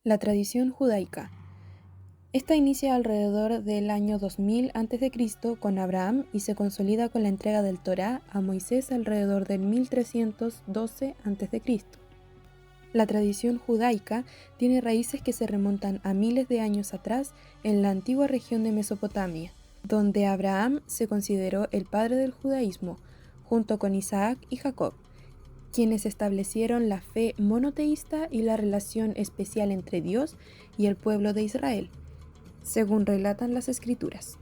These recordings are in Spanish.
La tradición judaica. Esta inicia alrededor del año 2000 a.C. con Abraham y se consolida con la entrega del Torá a Moisés alrededor del 1312 a.C. La tradición judaica tiene raíces que se remontan a miles de años atrás en la antigua región de Mesopotamia, donde Abraham se consideró el padre del judaísmo, junto con Isaac y Jacob, quienes establecieron la fe monoteísta y la relación especial entre Dios y el pueblo de Israel, según relatan las escrituras.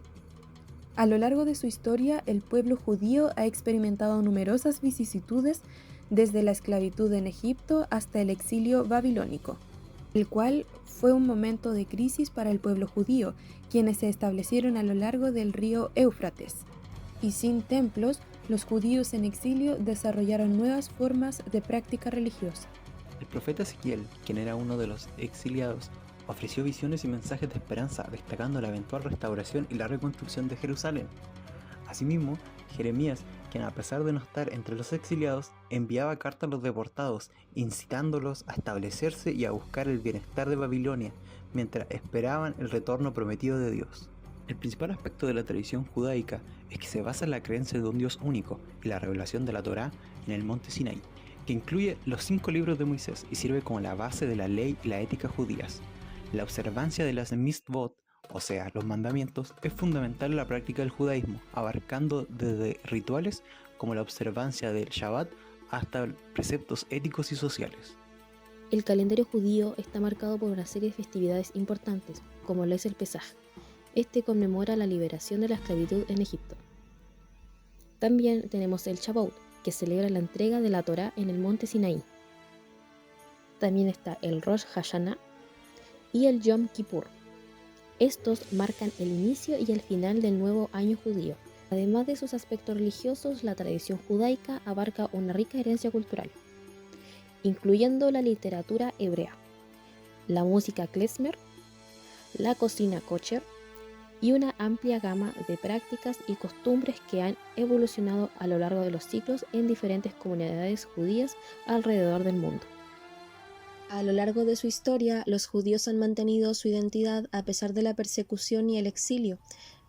A lo largo de su historia, el pueblo judío ha experimentado numerosas vicisitudes desde la esclavitud en Egipto hasta el exilio babilónico, el cual fue un momento de crisis para el pueblo judío, quienes se establecieron a lo largo del río Éufrates. Y sin templos, los judíos en exilio desarrollaron nuevas formas de práctica religiosa. El profeta Ezequiel, quien era uno de los exiliados, ofreció visiones y mensajes de esperanza, destacando la eventual restauración y la reconstrucción de Jerusalén. Asimismo, Jeremías, quien a pesar de no estar entre los exiliados, enviaba cartas a los deportados, incitándolos a establecerse y a buscar el bienestar de Babilonia, mientras esperaban el retorno prometido de Dios. El principal aspecto de la tradición judaica es que se basa en la creencia de un Dios único y la revelación de la Torá en el monte Sinaí, que incluye los 5 libros de Moisés y sirve como la base de la ley y la ética judías. La observancia de las mitzvot, o sea, los mandamientos, es fundamental en la práctica del judaísmo, abarcando desde rituales como la observancia del Shabbat hasta preceptos éticos y sociales. El calendario judío está marcado por una serie de festividades importantes, como lo es el Pesaj. Este conmemora la liberación de la esclavitud en Egipto. También tenemos el Shavuot, que celebra la entrega de la Torá en el monte Sinaí. También está el Rosh Hashanah y el Yom Kippur. Estos marcan el inicio y el final del nuevo año judío. Además de sus aspectos religiosos, la tradición judaica abarca una rica herencia cultural, incluyendo la literatura hebrea, la música klezmer, la cocina kosher y una amplia gama de prácticas y costumbres que han evolucionado a lo largo de los siglos en diferentes comunidades judías alrededor del mundo. A lo largo de su historia, los judíos han mantenido su identidad a pesar de la persecución y el exilio,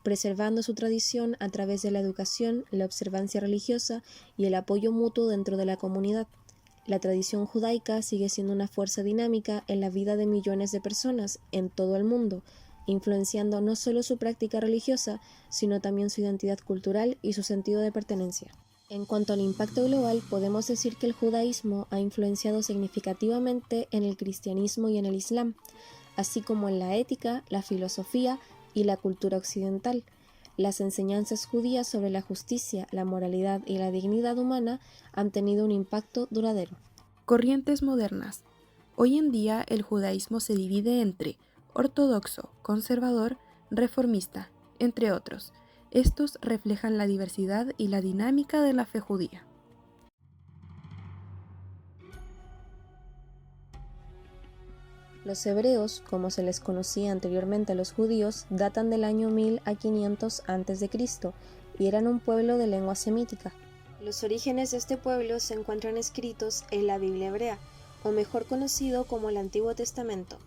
preservando su tradición a través de la educación, la observancia religiosa y el apoyo mutuo dentro de la comunidad. La tradición judaica sigue siendo una fuerza dinámica en la vida de millones de personas en todo el mundo, influenciando no solo su práctica religiosa, sino también su identidad cultural y su sentido de pertenencia. En cuanto al impacto global, podemos decir que el judaísmo ha influenciado significativamente en el cristianismo y en el islam, así como en la ética, la filosofía y la cultura occidental. Las enseñanzas judías sobre la justicia, la moralidad y la dignidad humana han tenido un impacto duradero. Corrientes modernas. Hoy en día el judaísmo se divide entre ortodoxo, conservador, reformista, entre otros. Estos reflejan la diversidad y la dinámica de la fe judía. Los hebreos, como se les conocía anteriormente a los judíos, datan del año 1000 a 500 a.C. y eran un pueblo de lengua semítica. Los orígenes de este pueblo se encuentran escritos en la Biblia hebrea, o mejor conocido como el Antiguo Testamento.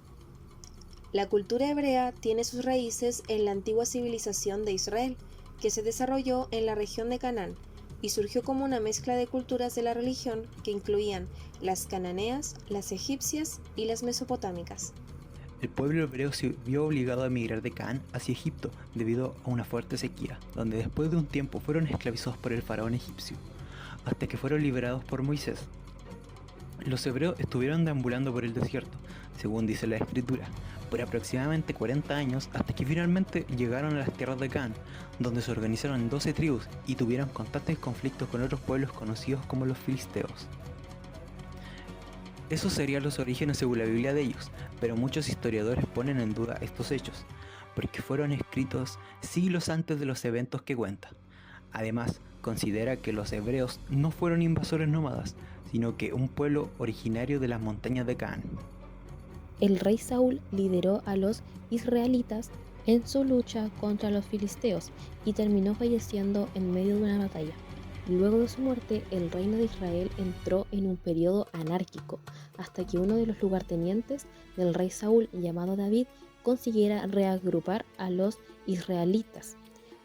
La cultura hebrea tiene sus raíces en la antigua civilización de Israel, que se desarrolló en la región de Canaán, y surgió como una mezcla de culturas de la religión que incluían las cananeas, las egipcias y las mesopotámicas. El pueblo hebreo se vio obligado a emigrar de Canaán hacia Egipto debido a una fuerte sequía, donde después de un tiempo fueron esclavizados por el faraón egipcio, hasta que fueron liberados por Moisés. Los hebreos estuvieron deambulando por el desierto, según dice la escritura, por aproximadamente 40 años hasta que finalmente llegaron a las tierras de Canaán, donde se organizaron en 12 tribus y tuvieron constantes conflictos con otros pueblos conocidos como los filisteos. Esos serían los orígenes según la Biblia de ellos, pero muchos historiadores ponen en duda estos hechos, porque fueron escritos siglos antes de los eventos que cuenta. Además, considera que los hebreos no fueron invasores nómadas, sino que un pueblo originario de las montañas de Canaán. El rey Saúl lideró a los israelitas en su lucha contra los filisteos y terminó falleciendo en medio de una batalla. Luego de su muerte, el reino de Israel entró en un periodo anárquico, hasta que uno de los lugartenientes del rey Saúl, llamado David, consiguiera reagrupar a los israelitas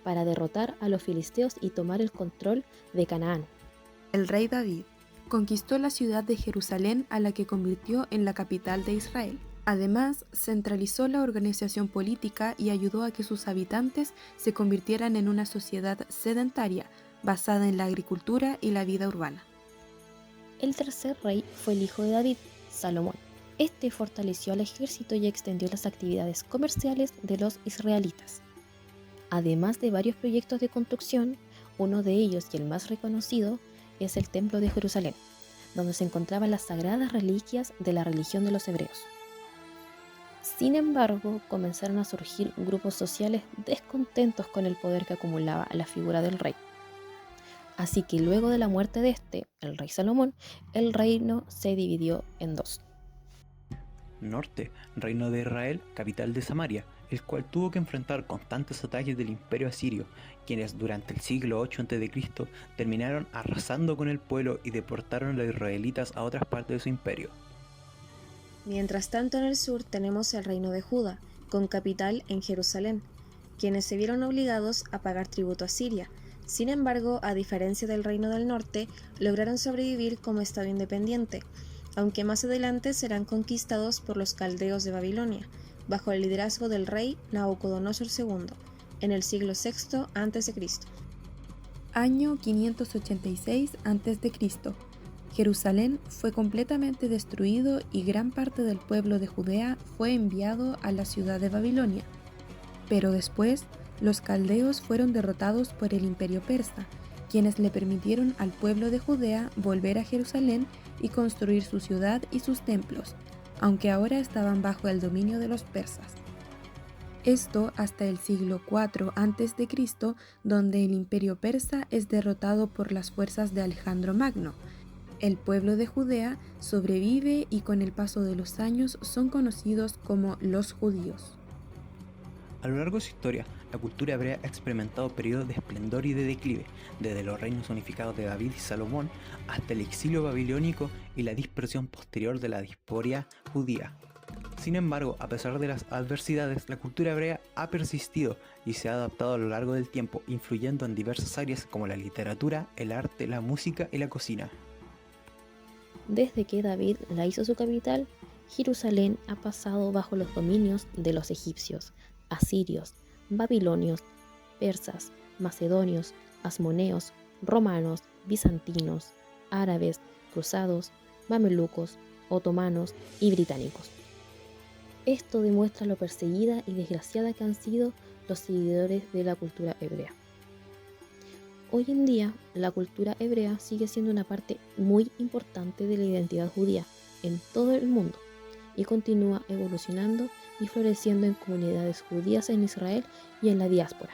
para derrotar a los filisteos y tomar el control de Canaán. El rey David conquistó la ciudad de Jerusalén, a la que convirtió en la capital de Israel. Además, centralizó la organización política y ayudó a que sus habitantes se convirtieran en una sociedad sedentaria, basada en la agricultura y la vida urbana. El tercer rey fue el hijo de David, Salomón. Este fortaleció al ejército y extendió las actividades comerciales de los israelitas. Además de varios proyectos de construcción, uno de ellos y el más reconocido es el Templo de Jerusalén, donde se encontraban las sagradas reliquias de la religión de los hebreos. Sin embargo, comenzaron a surgir grupos sociales descontentos con el poder que acumulaba la figura del rey. Así que luego de la muerte de el rey Salomón, el reino se dividió en dos. Norte, reino de Israel, capital de Samaria, el cual tuvo que enfrentar constantes ataques del imperio asirio, quienes durante el siglo 8 a.C. terminaron arrasando con el pueblo y deportaron a los israelitas a otras partes de su imperio. Mientras tanto, en el sur tenemos el reino de Judá, con capital en Jerusalén, quienes se vieron obligados a pagar tributo a Siria. Sin embargo, a diferencia del reino del norte, lograron sobrevivir como estado independiente, aunque más adelante serán conquistados por los caldeos de Babilonia, bajo el liderazgo del rey Nabucodonosor II, en el siglo VI a.C. Año 586 a.C. Jerusalén fue completamente destruido y gran parte del pueblo de Judea fue enviado a la ciudad de Babilonia. Pero después, los caldeos fueron derrotados por el imperio persa, quienes le permitieron al pueblo de Judea volver a Jerusalén y construir su ciudad y sus templos, aunque ahora estaban bajo el dominio de los persas. Esto hasta el siglo IV a.C., donde el imperio persa es derrotado por las fuerzas de Alejandro Magno. El pueblo de Judea sobrevive y con el paso de los años son conocidos como los judíos. A lo largo de su historia, la cultura hebrea ha experimentado periodos de esplendor y de declive, desde los reinos unificados de David y Salomón hasta el exilio babilónico y la dispersión posterior de la diáspora judía. Sin embargo, a pesar de las adversidades, la cultura hebrea ha persistido y se ha adaptado a lo largo del tiempo, influyendo en diversas áreas como la literatura, el arte, la música y la cocina. Desde que David la hizo su capital, Jerusalén ha pasado bajo los dominios de los egipcios, asirios, babilonios, persas, macedonios, asmoneos, romanos, bizantinos, árabes, cruzados, mamelucos, otomanos y británicos. Esto demuestra lo perseguida y desgraciada que han sido los seguidores de la cultura hebrea. Hoy en día, la cultura hebrea sigue siendo una parte muy importante de la identidad judía en todo el mundo y continúa evolucionando y floreciendo en comunidades judías en Israel y en la diáspora.